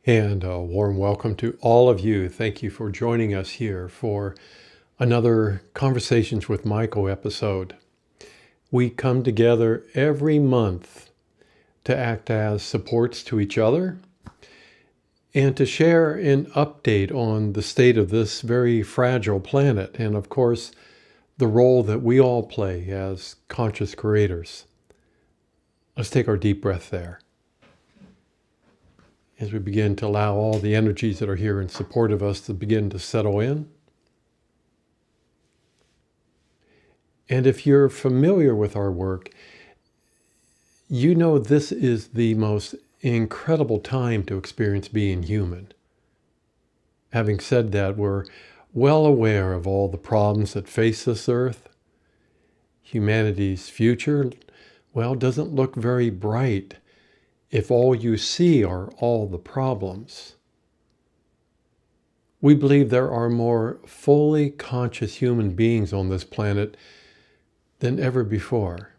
And a warm welcome to all of you. Thank you for joining us here for another Conversations with Michael episode. We come together every month to act as supports to each other and to share an update on the state of this very fragile planet and, of course, the role that we all play as conscious creators. Let's take our deep breath there as we begin to allow all the energies that are here in support of us to begin to settle in. And if you're familiar with our work, you know this is the most incredible time to experience being human. Having said that, we're well aware of all the problems that face this earth. Humanity's future, doesn't look very bright if all you see are all the problems. We believe there are more fully conscious human beings on this planet than ever before.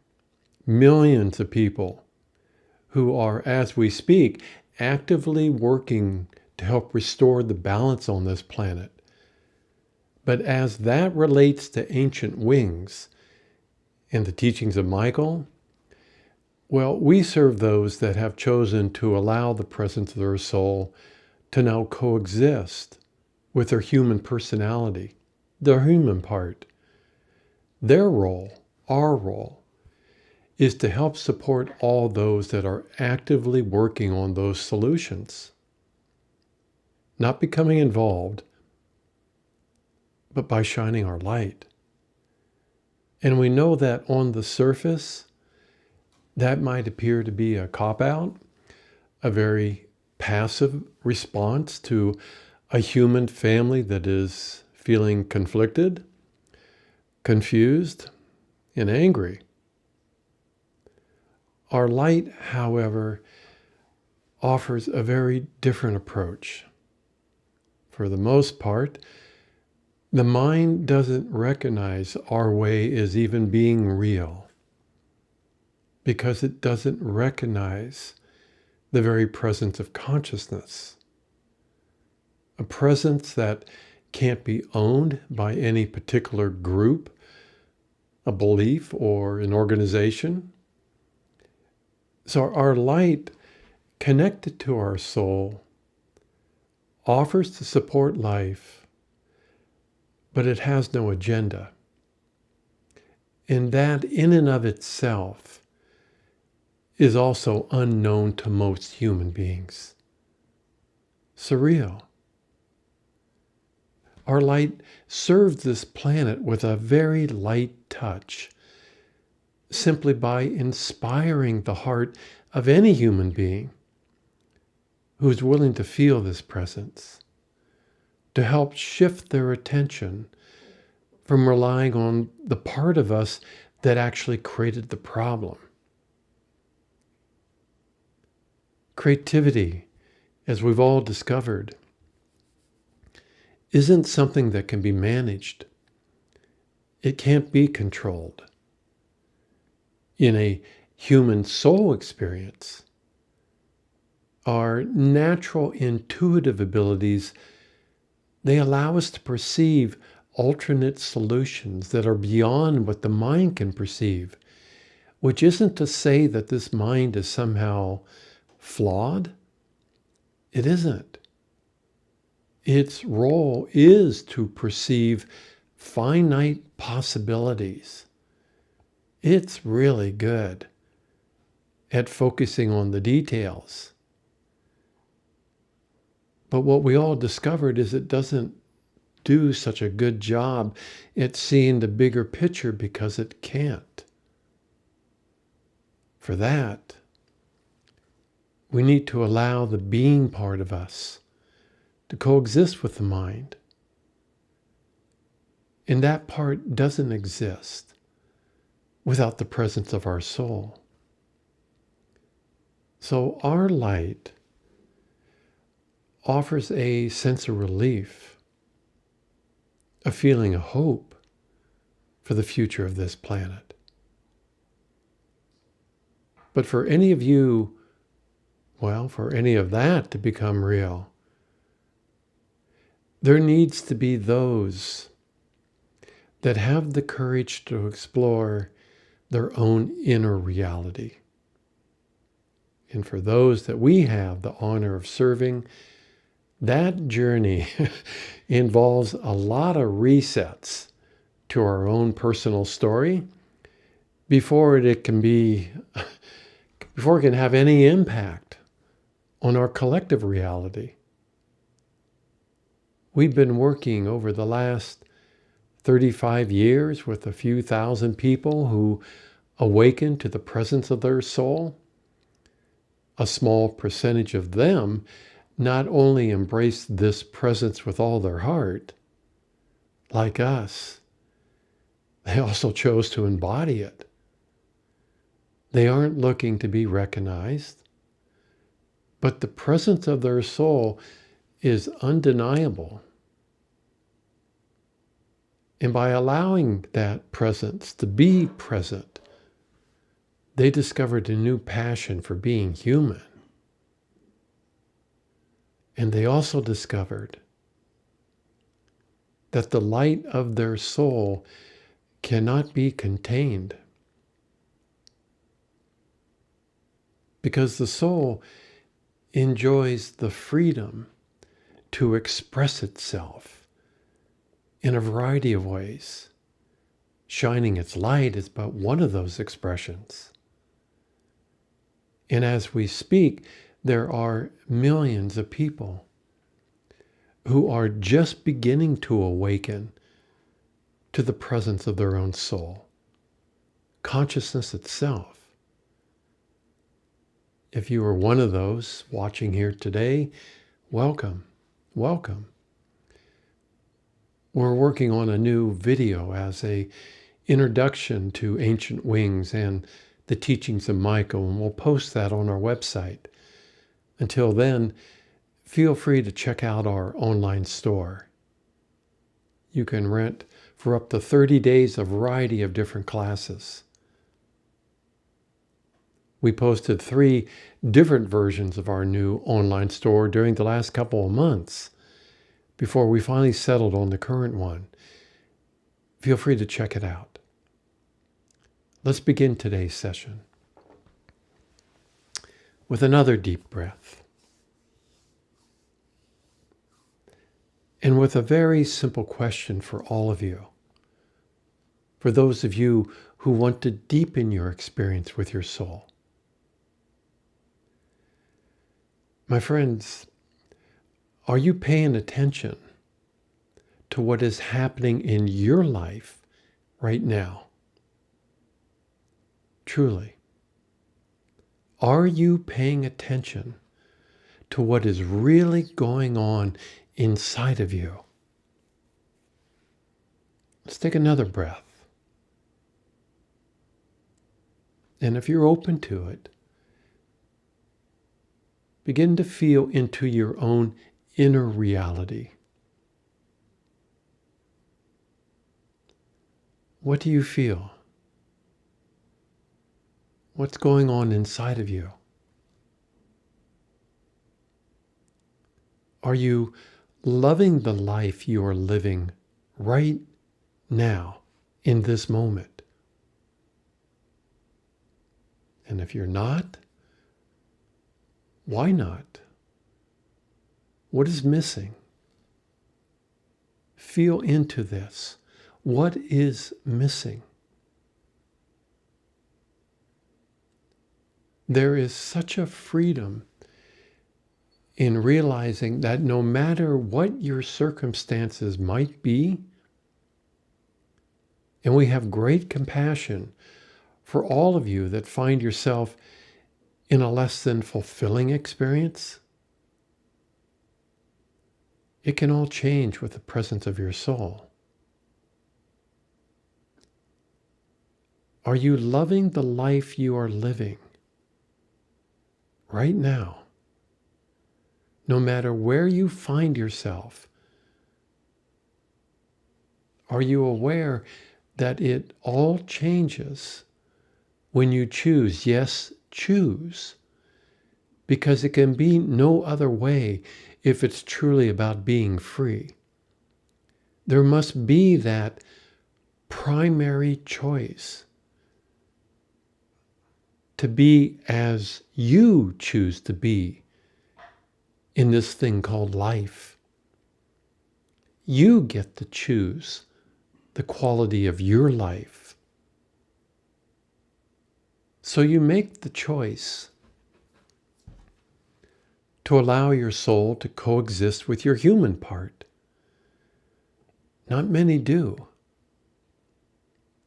Millions of people who are, as we speak, actively working to help restore the balance on this planet. But as that relates to ancient wings and the teachings of Michael, we serve those that have chosen to allow the presence of their soul to now coexist with their human personality, their human part. Their role, our role, is to help support all those that are actively working on those solutions. Not becoming involved, but by shining our light. And we know that on the surface, that might appear to be a cop-out, a very passive response to a human family that is feeling conflicted, confused, and angry. Our light, however, offers a very different approach. For the most part, the mind doesn't recognize our way as even being real, because it doesn't recognize the very presence of consciousness. A presence that can't be owned by any particular group, a belief, or an organization. So our light, connected to our soul, offers to support life, but it has no agenda. And that in and of itself is also unknown to most human beings. Surreal. Our light serves this planet with a very light touch, simply by inspiring the heart of any human being who is willing to feel this presence, to help shift their attention from relying on the part of us that actually created the problem. Creativity, as we've all discovered, isn't something that can be managed. It can't be controlled. In a human soul experience, our natural intuitive abilities, they allow us to perceive alternate solutions that are beyond what the mind can perceive, which isn't to say that this mind is somehow flawed. It isn't. Its role is to perceive finite possibilities. It's really good at focusing on the details. But what we all discovered is it doesn't do such a good job at seeing the bigger picture because it can't. For that, we need to allow the being part of us to coexist with the mind. And that part doesn't exist without the presence of our soul. So our light offers a sense of relief, a feeling of hope for the future of this planet. But for any of you Well, for any of that to become real, there needs to be those that have the courage to explore their own inner reality. And for those that we have the honor of serving, that journey involves a lot of resets to our own personal story before it can have any impact on our collective reality. We've been working over the last 35 years with a few thousand people who awaken to the presence of their soul. A small percentage of them not only embrace this presence with all their heart, like us, they also chose to embody it. They aren't looking to be recognized, but the presence of their soul is undeniable. And by allowing that presence to be present, they discovered a new passion for being human. And they also discovered that the light of their soul cannot be contained, because the soul enjoys the freedom to express itself in a variety of ways. Shining its light is but one of those expressions. And as we speak, there are millions of people who are just beginning to awaken to the presence of their own soul, consciousness itself. If you are one of those watching here today, welcome, welcome. We're working on a new video as an introduction to ancient wings and the teachings of Michael, and we'll post that on our website. Until then, feel free to check out our online store. You can rent for up to 30 days a variety of different classes. We posted 3 different versions of our new online store during the last couple of months before we finally settled on the current one. Feel free to check it out. Let's begin today's session with another deep breath. And with a very simple question for all of you. For those of you who want to deepen your experience with your soul. My friends, are you paying attention to what is happening in your life right now? Truly. Are you paying attention to what is really going on inside of you? Let's take another breath. And if you're open to it, begin to feel into your own inner reality. What do you feel? What's going on inside of you? Are you loving the life you are living right now, in this moment? And if you're not, why not? What is missing? Feel into this. What is missing? There is such a freedom in realizing that no matter what your circumstances might be, and we have great compassion for all of you that find yourself in a less than fulfilling experience, it can all change with the presence of your soul. Are you loving the life you are living right now? No matter where you find yourself, are you aware that it all changes when you choose, yes, choose, because it can be no other way if it's truly about being free. There must be that primary choice to be as you choose to be in this thing called life. You get to choose the quality of your life. So you make the choice to allow your soul to coexist with your human part. Not many do.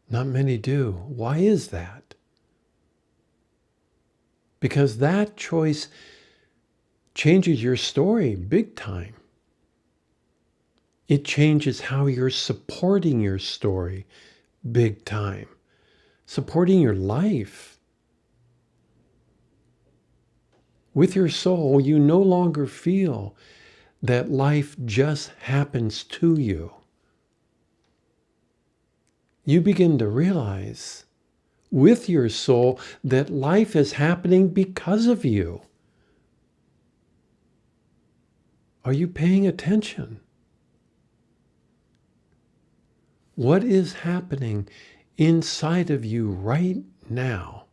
Not many do. Why is that? Because that choice changes your story big time. It changes how you're supporting your story big time. Supporting your life. With your soul, you no longer feel that life just happens to you. You begin to realize with your soul that life is happening because of you. Are you paying attention? What is happening inside of you right now?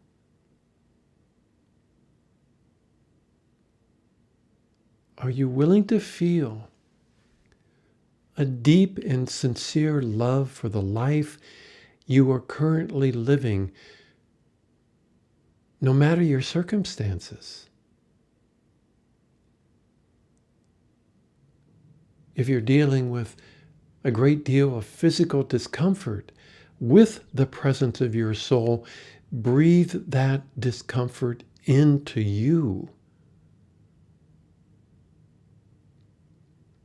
Are you willing to feel a deep and sincere love for the life you are currently living, no matter your circumstances? If you're dealing with a great deal of physical discomfort, with the presence of your soul, breathe that discomfort into you.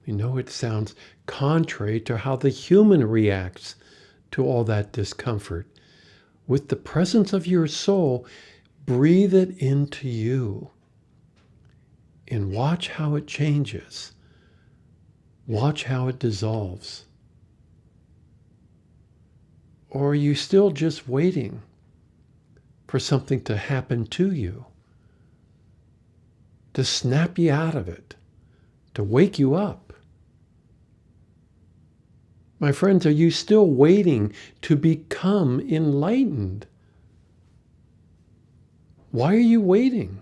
You know, it sounds contrary to how the human reacts to all that discomfort. With the presence of your soul, breathe it into you and watch how it changes. Watch how it dissolves. Or are you still just waiting for something to happen to you, to snap you out of it, to wake you up? My friends, are you still waiting to become enlightened? Why are you waiting?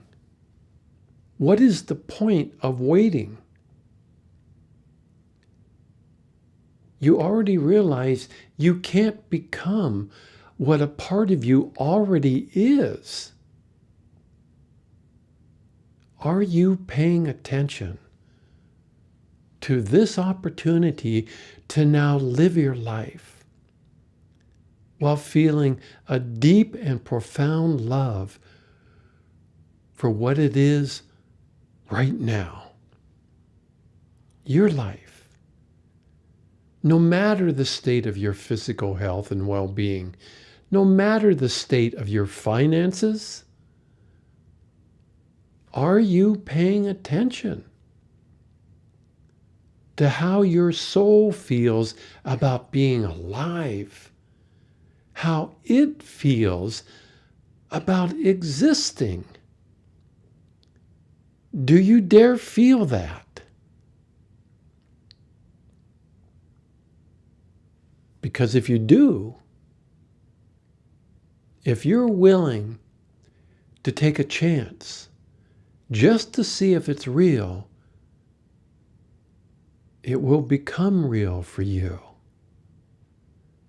What is the point of waiting? You already realize you can't become what a part of you already is. Are you paying attention to this opportunity to now live your life while feeling a deep and profound love for what it is right now? Your life. No matter the state of your physical health and well-being, no matter the state of your finances, are you paying attention to how your soul feels about being alive, how it feels about existing? Do you dare feel that? Because if you do, if you're willing to take a chance just to see if it's real, it will become real for you.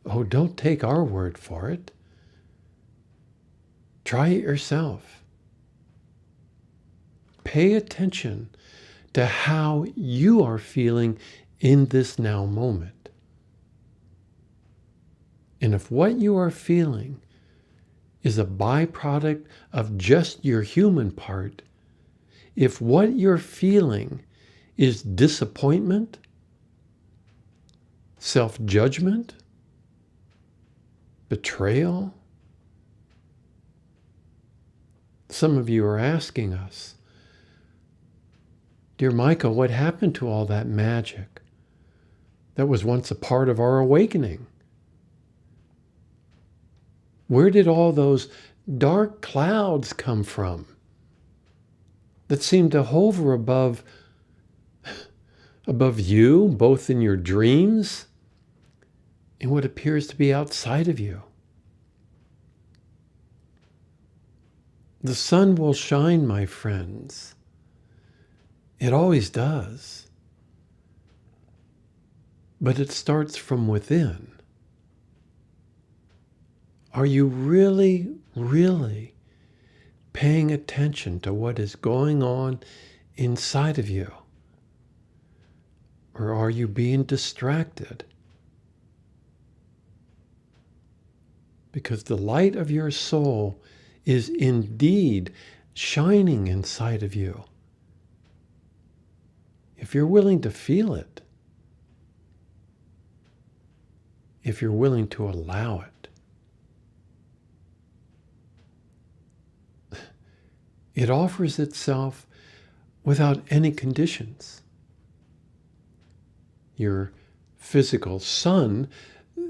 Oh, don't take our word for it. Try it yourself. Pay attention to how you are feeling in this now moment. And if what you are feeling is a byproduct of just your human part, if what you're feeling is disappointment, self-judgment, betrayal. Some of you are asking us, dear Michael, what happened to all that magic that was once a part of our awakening? Where did all those dark clouds come from that seem to hover above you, both in your dreams and what appears to be outside of you. The sun will shine, my friends. It always does. But it starts from within. Are you really, really paying attention to what is going on inside of you? Or are you being distracted? Because the light of your soul is indeed shining inside of you. If you're willing to feel it, if you're willing to allow it, it offers itself without any conditions. Your physical sun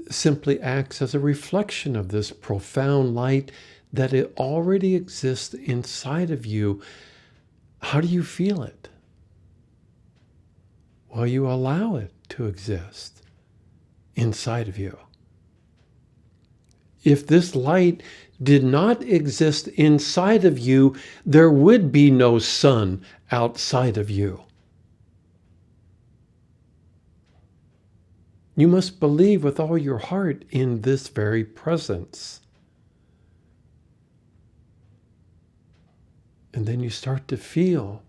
simply acts as a reflection of this profound light that it already exists inside of you. How do you feel it? Well, you allow it to exist inside of you. If this light did not exist inside of you, there would be no sun outside of you. You must believe with all your heart in this very presence. And then you start to feel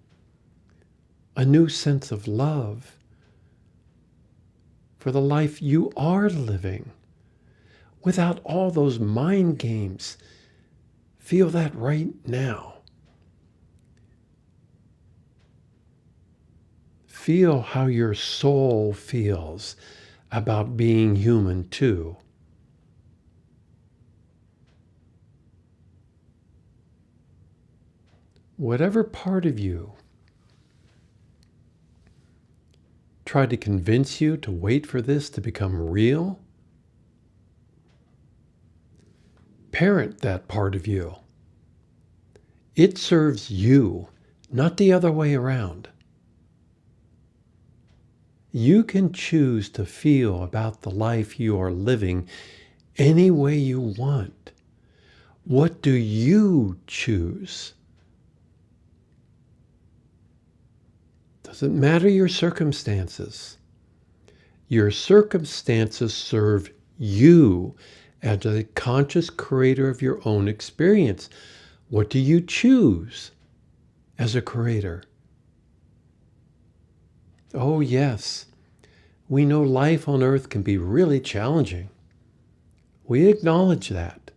a new sense of love for the life you are living without all those mind games. Feel that right now. Feel how your soul feels about being human too. Whatever part of you tried to convince you to wait for this to become real, parent that part of you. It serves you, not the other way around. You can choose to feel about the life you are living any way you want. What do you choose? Doesn't matter your circumstances. Your circumstances serve you as a conscious creator of your own experience. What do you choose as a creator? Oh yes, we know life on earth can be really challenging. We acknowledge that.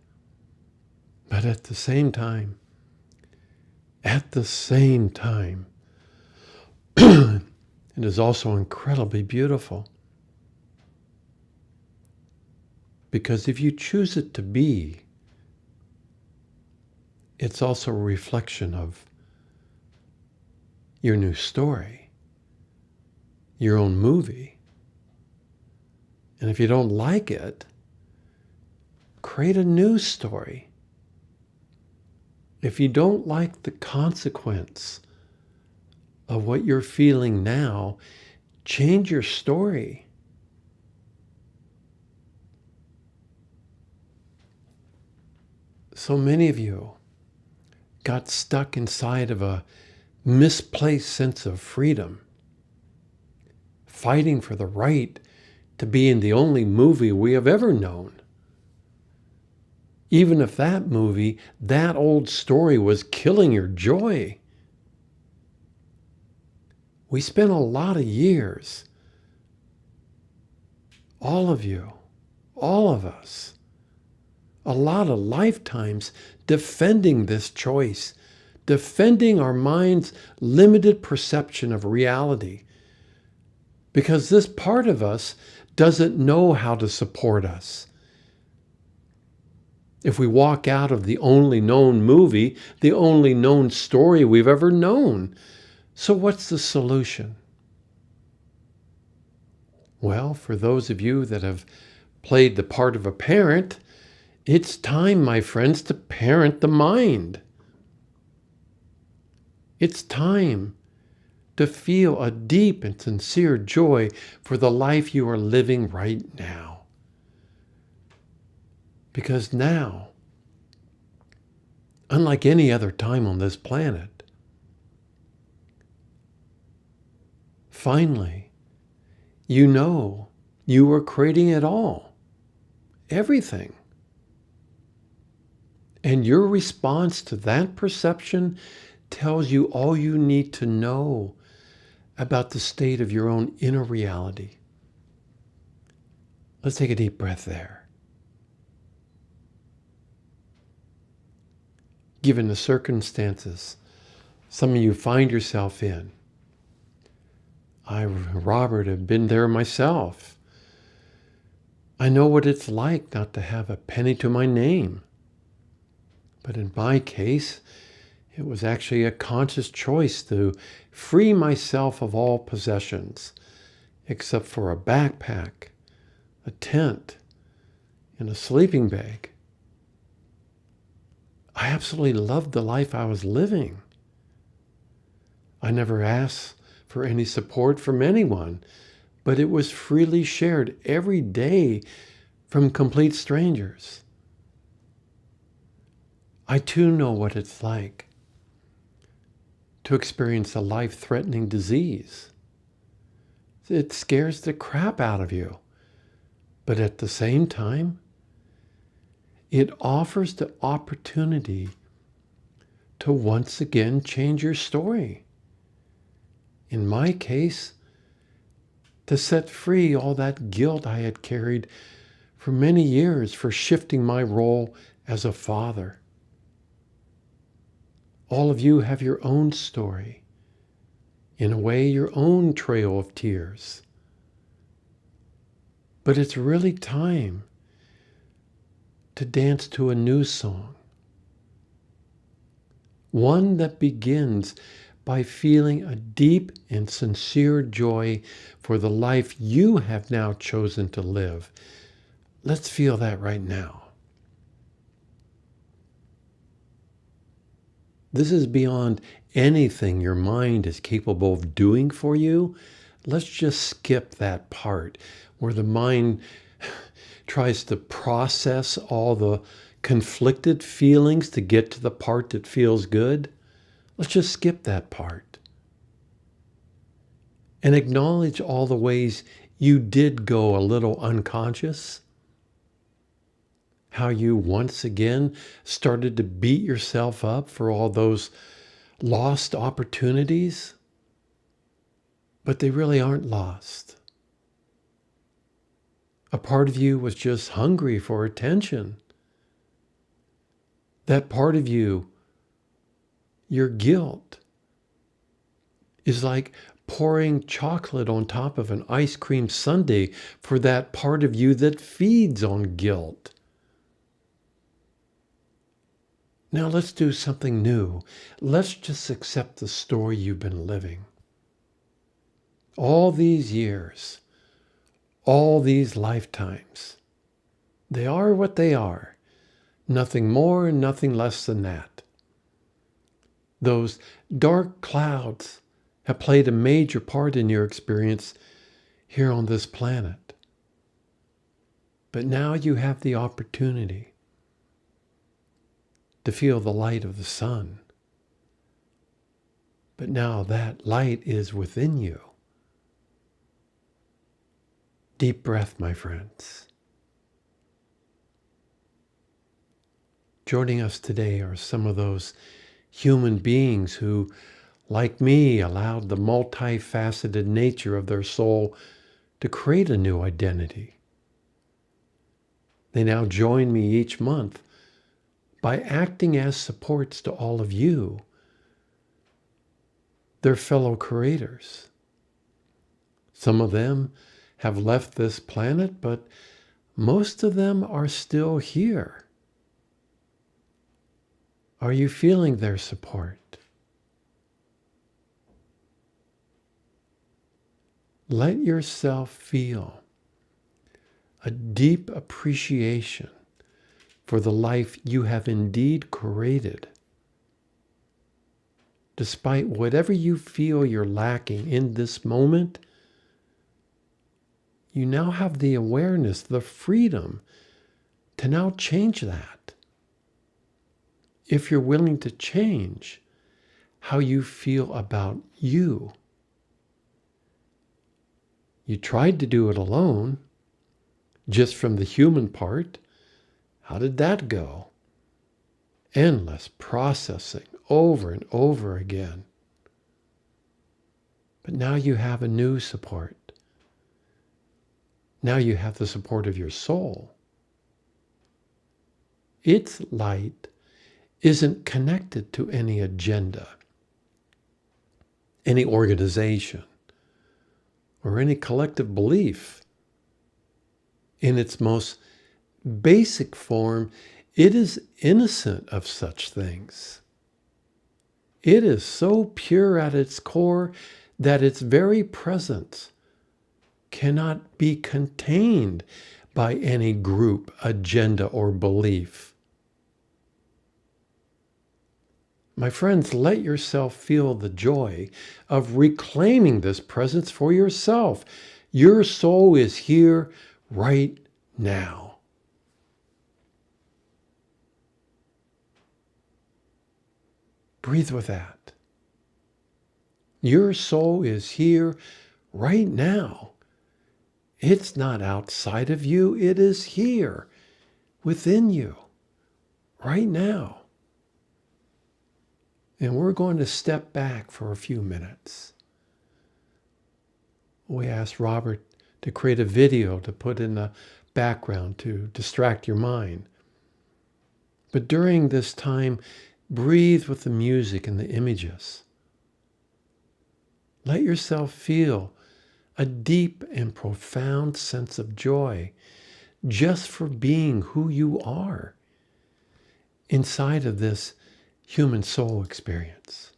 But at the same time, it is also incredibly beautiful. Because if you choose it to be, it's also a reflection of your new story, your own movie. And if you don't like it, create a new story. If you don't like the consequence of what you're feeling now, change your story. So many of you got stuck inside of a misplaced sense of freedom, fighting for the right to be in the only movie we have ever known. Even if that movie, that old story was killing your joy. We spent a lot of years, all of you, all of us, a lot of lifetimes defending this choice, defending our mind's limited perception of reality, because this part of us doesn't know how to support us. If we walk out of the only known movie, the only known story we've ever known, so what's the solution? Well, for those of you that have played the part of a parent, it's time, my friends, to parent the mind. It's time to feel a deep and sincere joy for the life you are living right now. Because now, unlike any other time on this planet, finally, you know you are creating it all, everything. And your response to that perception tells you all you need to know about the state of your own inner reality. Let's take a deep breath there. Given the circumstances some of you find yourself in, I, Robert, have been there myself. I know what it's like not to have a penny to my name. But in my case, it was actually a conscious choice to free myself of all possessions, except for a backpack, a tent, and a sleeping bag. I absolutely loved the life I was living. I never asked for any support from anyone, but it was freely shared every day from complete strangers. I too know what it's like to experience a life-threatening disease. It scares the crap out of you. But at the same time, it offers the opportunity to once again change your story. In my case, to set free all that guilt I had carried for many years for shifting my role as a father. All of you have your own story, in a way, your own trail of tears. But it's really time to dance to a new song. One that begins by feeling a deep and sincere joy for the life you have now chosen to live. Let's feel that right now. This is beyond anything your mind is capable of doing for you. Let's just skip that part where the mind tries to process all the conflicted feelings to get to the part that feels good. Let's just skip that part and acknowledge all the ways you did go a little unconscious. How you once again started to beat yourself up for all those lost opportunities. But they really aren't lost. A part of you was just hungry for attention. That part of you, your guilt, is like pouring chocolate on top of an ice cream sundae for that part of you that feeds on guilt. Now let's do something new. Let's just accept the story you've been living. All these years, all these lifetimes, they are what they are. Nothing more and nothing less than that. Those dark clouds have played a major part in your experience here on this planet. But now you have the opportunity to feel the light of the sun. But now that light is within you. Deep breath, my friends. Joining us today are some of those human beings who, like me, allowed the multifaceted nature of their soul to create a new identity. They now join me each month by acting as supports to all of you, their fellow creators. Some of them have left this planet, but most of them are still here. Are you feeling their support? Let yourself feel a deep appreciation for the life you have indeed created. despite whatever you feel you're lacking in this moment, you now have the awareness, the freedom to now change that. If you're willing to change how you feel about you. You tried to do it alone, just from the human part. How did that go? Endless processing over and over again. But now you have a new support. Now you have the support of your soul. Its light isn't connected to any agenda, any organization, or any collective belief. In its most basic form, it is innocent of such things. It is so pure at its core that its very presence cannot be contained by any group, agenda, or belief. My friends, let yourself feel the joy of reclaiming this presence for yourself. Your soul is here right now. Breathe with that. Your soul is here right now. It's not outside of you. It is here within you right now. And we're going to step back for a few minutes. We asked Robert to create a video to put in the background to distract your mind. But during this time, breathe with the music and the images. Let yourself feel a deep and profound sense of joy just for being who you are inside of this human soul experience.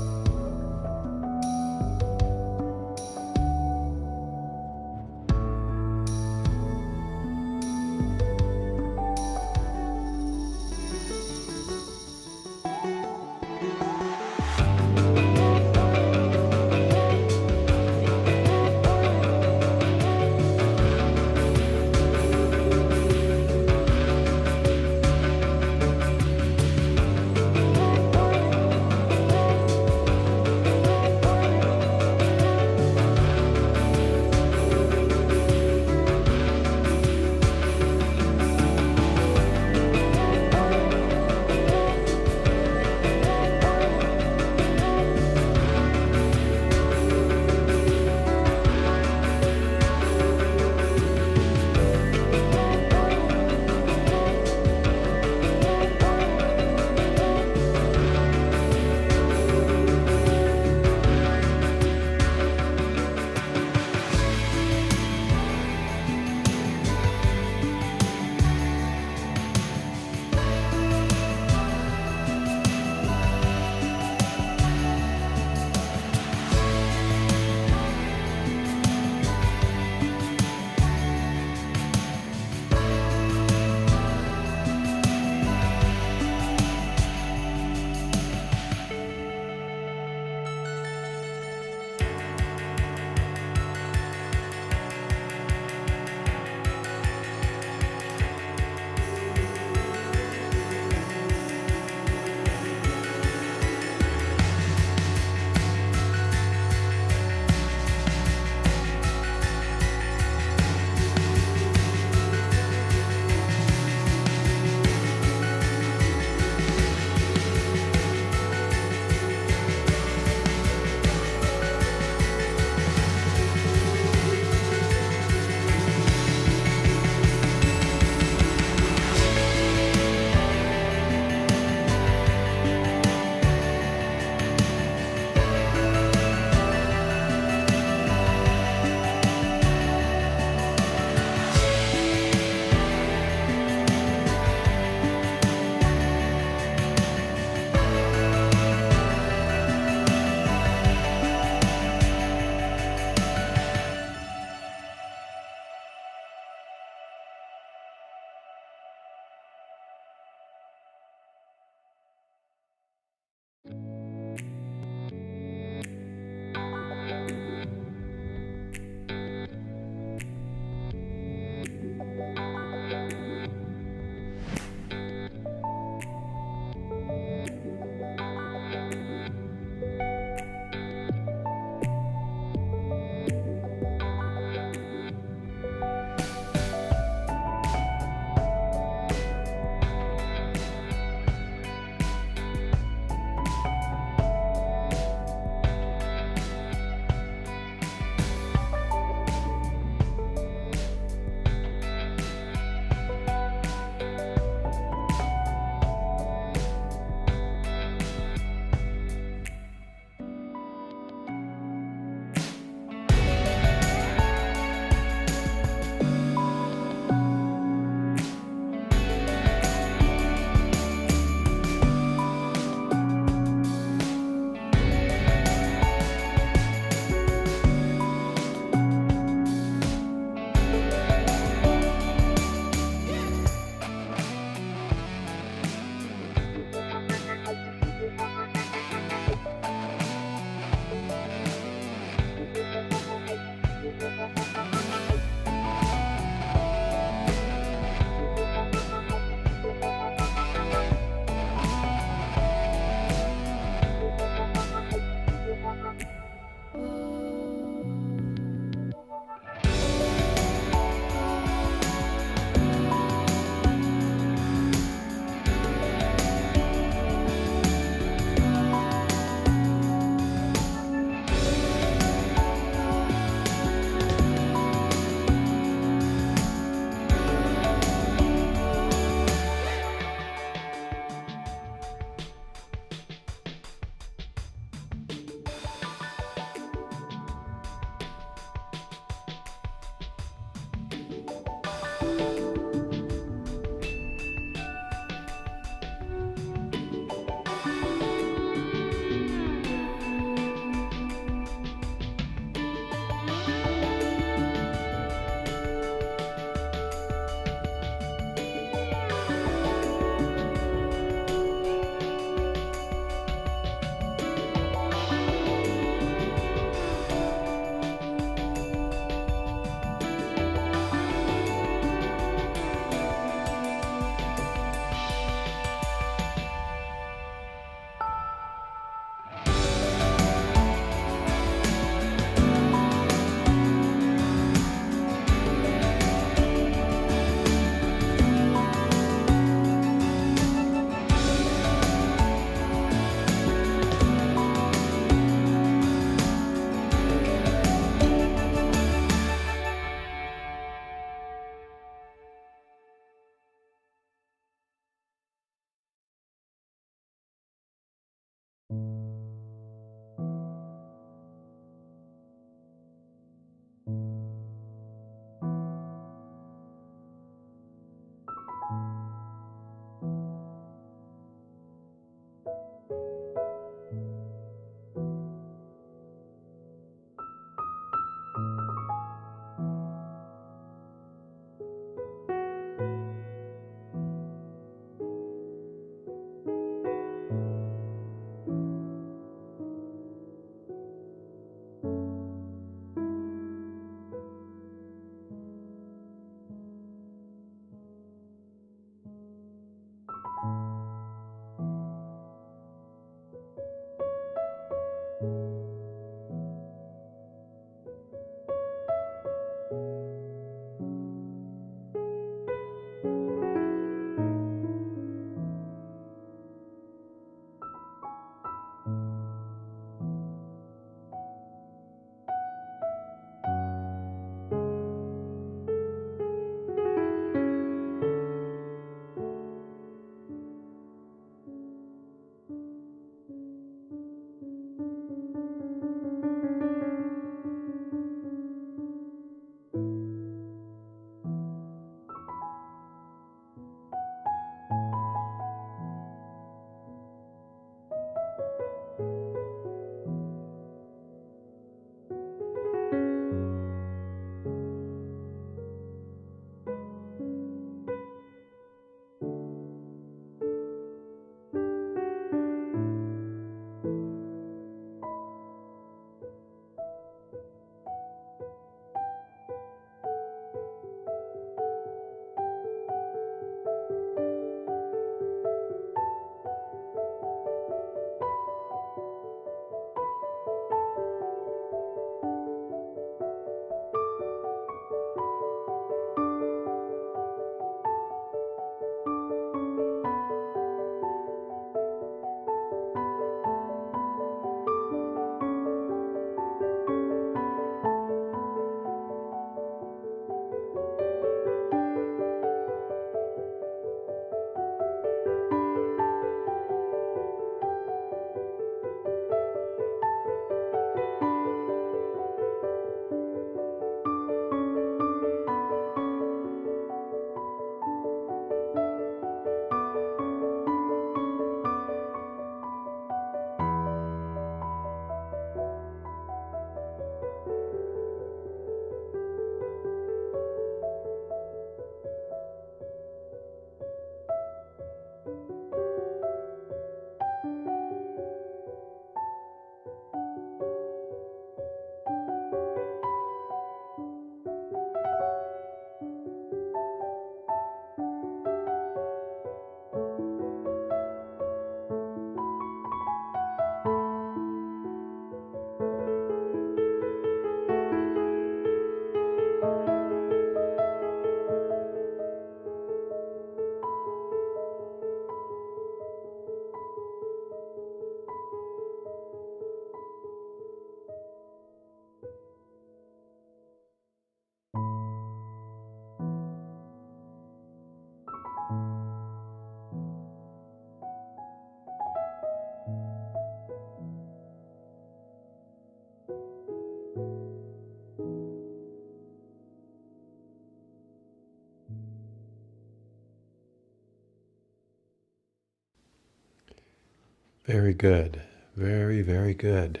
Very good. Very, very good.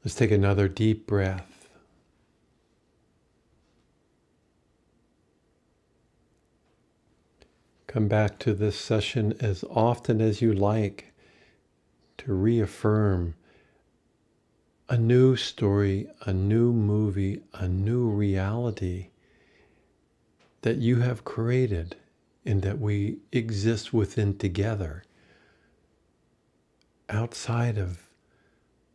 Let's take another deep breath. Come back to this session as often as you like to reaffirm a new story, a new movie, a new reality that you have created and that we exist within together, outside of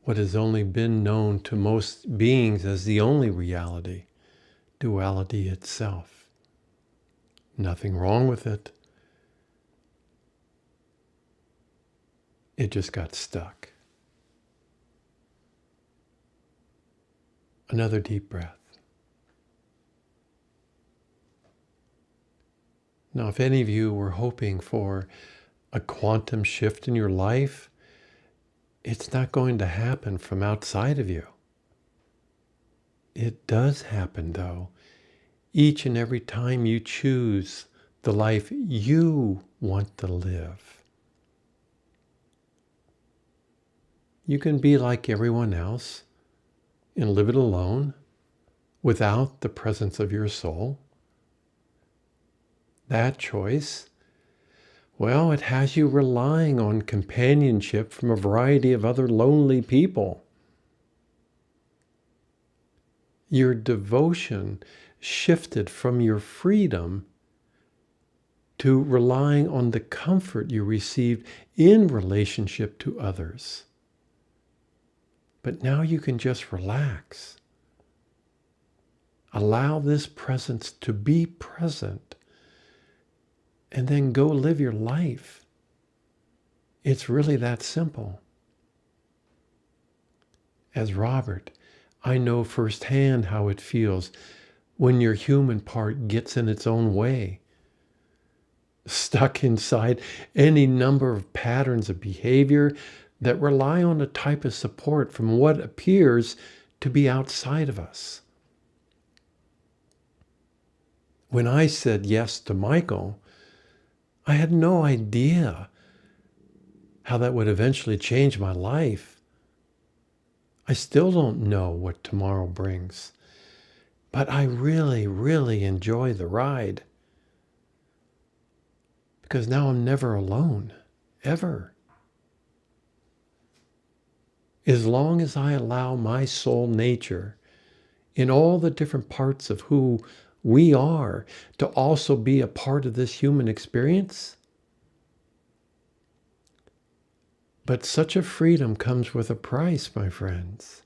what has only been known to most beings as the only reality, duality itself. Nothing wrong with it. It just got stuck. Another deep breath. Now, if any of you were hoping for a quantum shift in your life, it's not going to happen from outside of you. It does happen, though, each and every time you choose the life you want to live. You can be like everyone else and live it alone without the presence of your soul. That choice, well, it has you relying on companionship from a variety of other lonely people. Your devotion shifted from your freedom to relying on the comfort you received in relationship to others. But now you can just relax. Allow this presence to be present, and then go live your life. It's really that simple. As Robert, I know firsthand how it feels when your human part gets in its own way, stuck inside any number of patterns of behavior that rely on a type of support from what appears to be outside of us. When I said yes to Michael, I had no idea how that would eventually change my life. I still don't know what tomorrow brings, but I really, really enjoy the ride, because now I'm never alone, ever. As long as I allow my soul nature in all the different parts of who we are to also be a part of this human experience. But such a freedom comes with a price, my friends.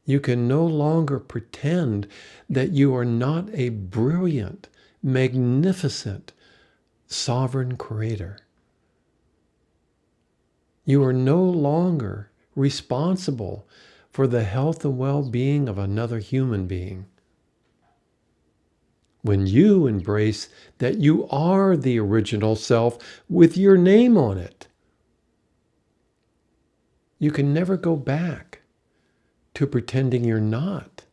You can no longer pretend that you are not a brilliant, magnificent, sovereign creator. You are no longer responsible for the health and well-being of another human being. When you embrace that you are the original self with your name on it, you can never go back to pretending you're not.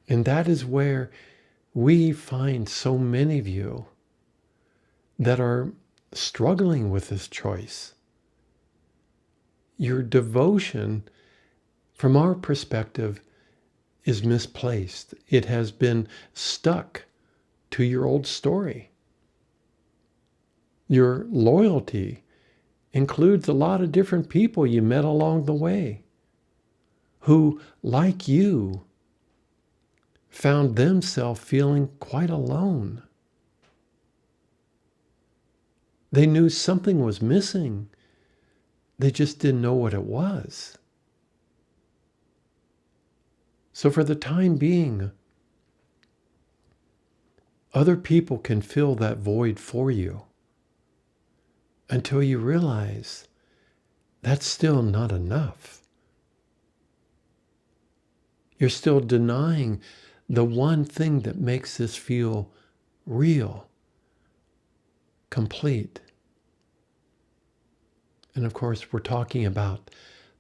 And that is where we find so many of you that are struggling with this choice. Your devotion, from our perspective, is misplaced. It has been stuck to your old story. Your loyalty includes a lot of different people you met along the way who, like you, found themselves feeling quite alone. They knew something was missing. They just didn't know what it was. So for the time being, other people can fill that void for you until you realize that's still not enough. You're still denying the one thing that makes this feel real, complete. And of course, we're talking about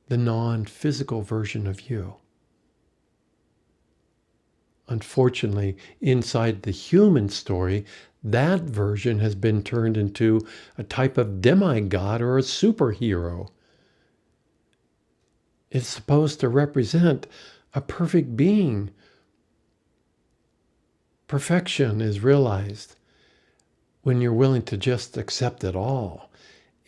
the non-physical version of you. Unfortunately, inside the human story, that version has been turned into a type of demigod or a superhero. It's supposed to represent a perfect being. Perfection is realized when you're willing to just accept it all,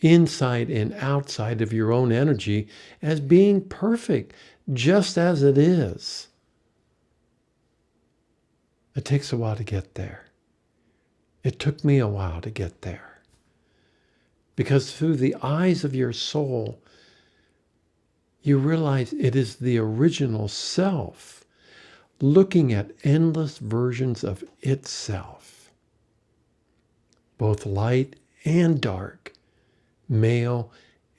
inside and outside of your own energy, as being perfect, just as it is. It takes a while to get there. It took me a while to get there. Because through the eyes of your soul, you realize it is the original self looking at endless versions of itself, both light and dark, male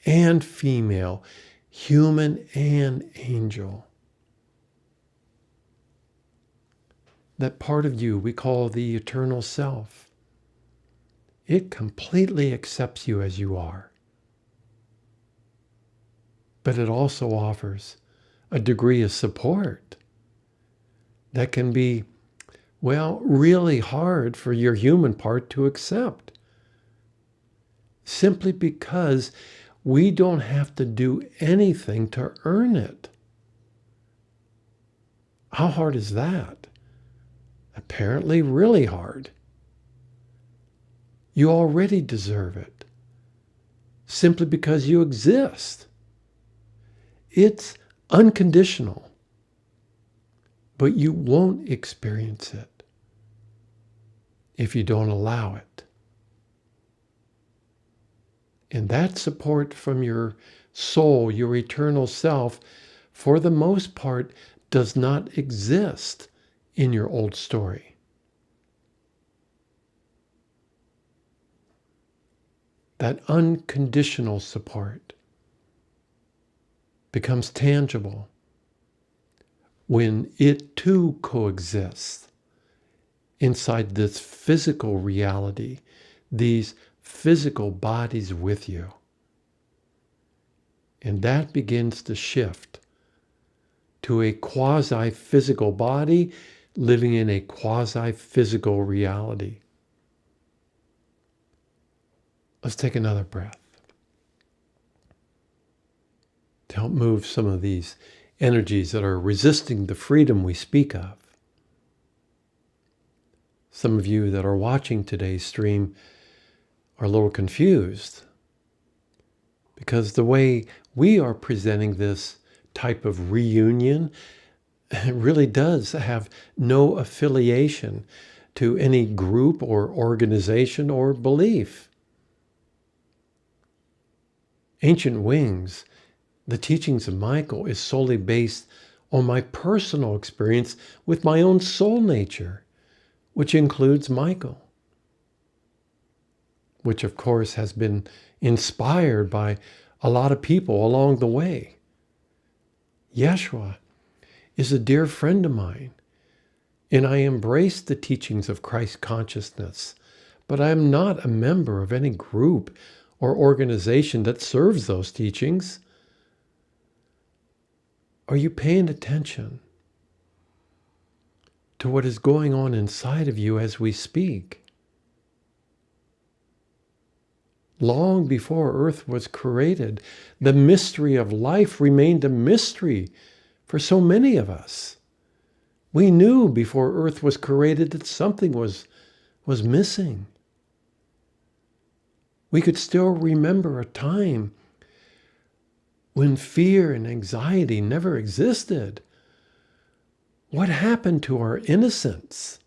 and female, human and angel. That part of you we call the eternal self. It completely accepts you as you are. But it also offers a degree of support that can be, well, really hard for your human part to accept. Simply because we don't have to do anything to earn it. How hard is that? Apparently really hard. You already deserve it, simply because you exist. It's unconditional, but you won't experience it if you don't allow it. And that support from your soul, your eternal self, for the most part, does not exist in your old story. That unconditional support becomes tangible when it too coexists inside this physical reality, these physical bodies with you. And that begins to shift to a quasi-physical body living in a quasi-physical reality. Let's take another breath to help move some of these energies that are resisting the freedom we speak of. Some of you that are watching today's stream are a little confused because the way we are presenting this type of reunion really does have no affiliation to any group or organization or belief. Ancient Wings, the teachings of Michael, is solely based on my personal experience with my own soul nature, which includes Michael, which of course has been inspired by a lot of people along the way. Yeshua is a dear friend of mine, and I embrace the teachings of Christ consciousness, but I am not a member of any group or organization that serves those teachings. Are you paying attention to what is going on inside of you as we speak? Long before Earth was created, the mystery of life remained a mystery for so many of us. We knew before Earth was created that something was missing. We could still remember a time when fear and anxiety never existed. What happened to our innocence?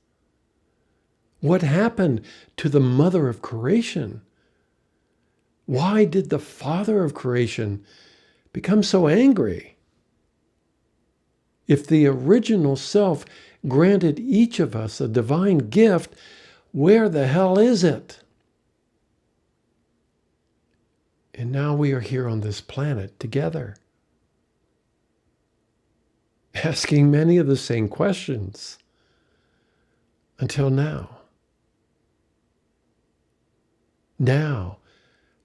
What happened to the mother of creation? Why did the father of creation become so angry? If the original self granted each of us a divine gift, where the hell is it? And now we are here on this planet together, asking many of the same questions until now. Now,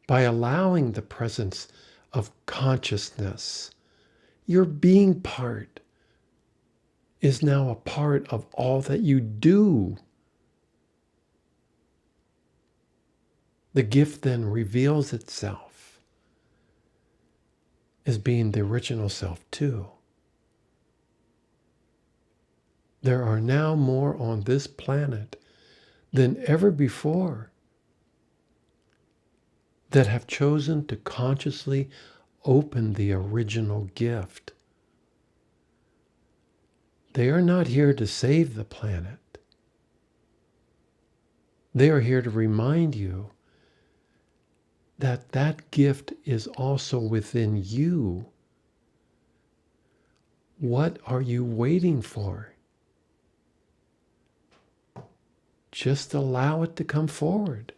by allowing the presence of consciousness, your being part is now a part of all that you do. The gift then reveals itself as being the original self too. There are now more on this planet than ever before that have chosen to consciously open the original gift. They are not here to save the planet. They are here to remind you that that gift is also within you. What are you waiting for? Just allow it to come forward.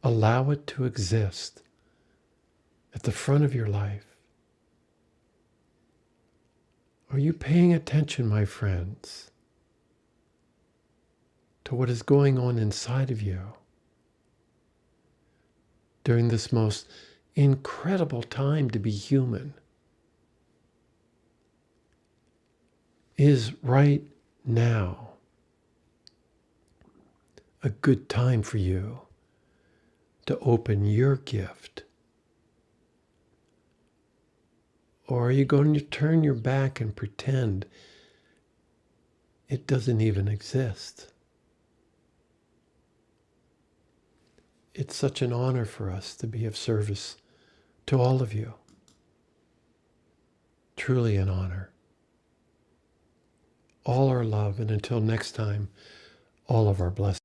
Allow it to exist at the front of your life. Are you paying attention, my friends, to what is going on inside of you during this most incredible time to be human? Is right now a good time for you to open your gift? Or are you going to turn your back and pretend it doesn't even exist? It's such an honor for us to be of service to all of you. Truly an honor. All our love, and until next time, all of our blessings.